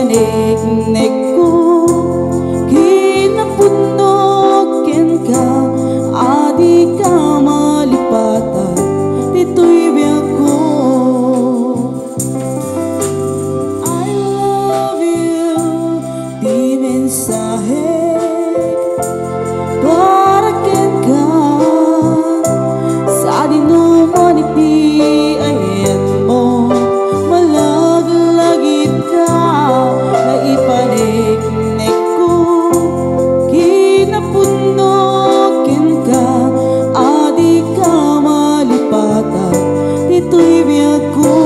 ipaniknik ko kinapunog ken ka adi ka malipatan dito'y biyak ko. I love you di mensahe para ken ka sa dinuman iti ayan mo malaglagip ka na ipaniknik ko kinapunog ken ka adi ka malipatan dito'y biyak ko.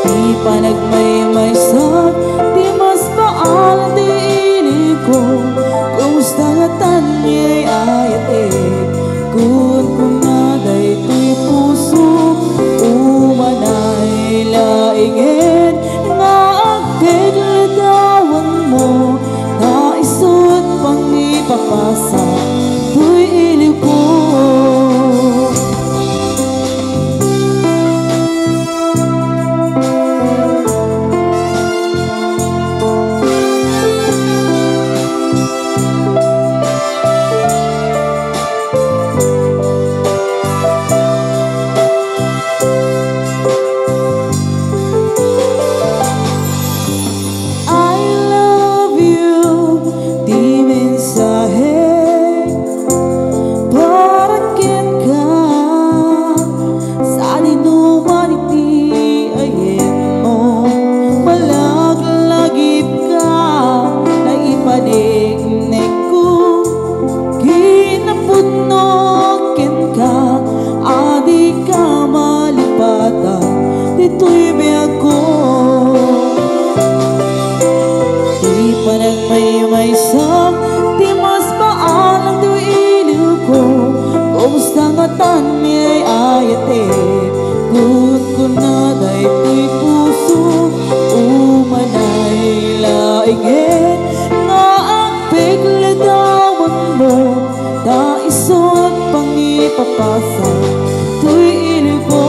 Di pa nagmaymaysak di mas paalam di inig ko kumusta nga tanya'y ayatik kung naday to'y puso umanay laingin nga agtigladawan mo na isut pang ipapasa to'y ilig ko. Dito'y biyak ko. Di pa nagmaymaysak di mas paalang to'y ilig ko kumusta nga tanya'y ayatik kung naday to'y puso umanay laingin nga agtigladawan mo na isut pang ipapasa to'y ilig ko.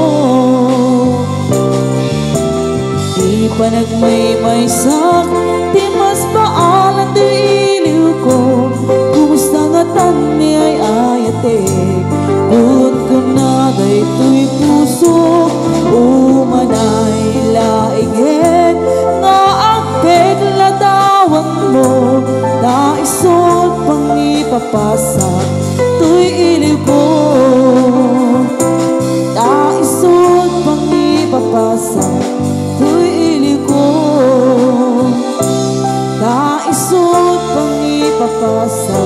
Di pa nagmaymaysak di mas paalam di iliw ko kumusta nga tanya'y ayatik kung naday to'y puso umanay laingin nga agtigladawan mo na isut pang ipapasa to'y ilig ko. Na isut pang ipapasa to'y ilig ko. Na isut pang ipapasa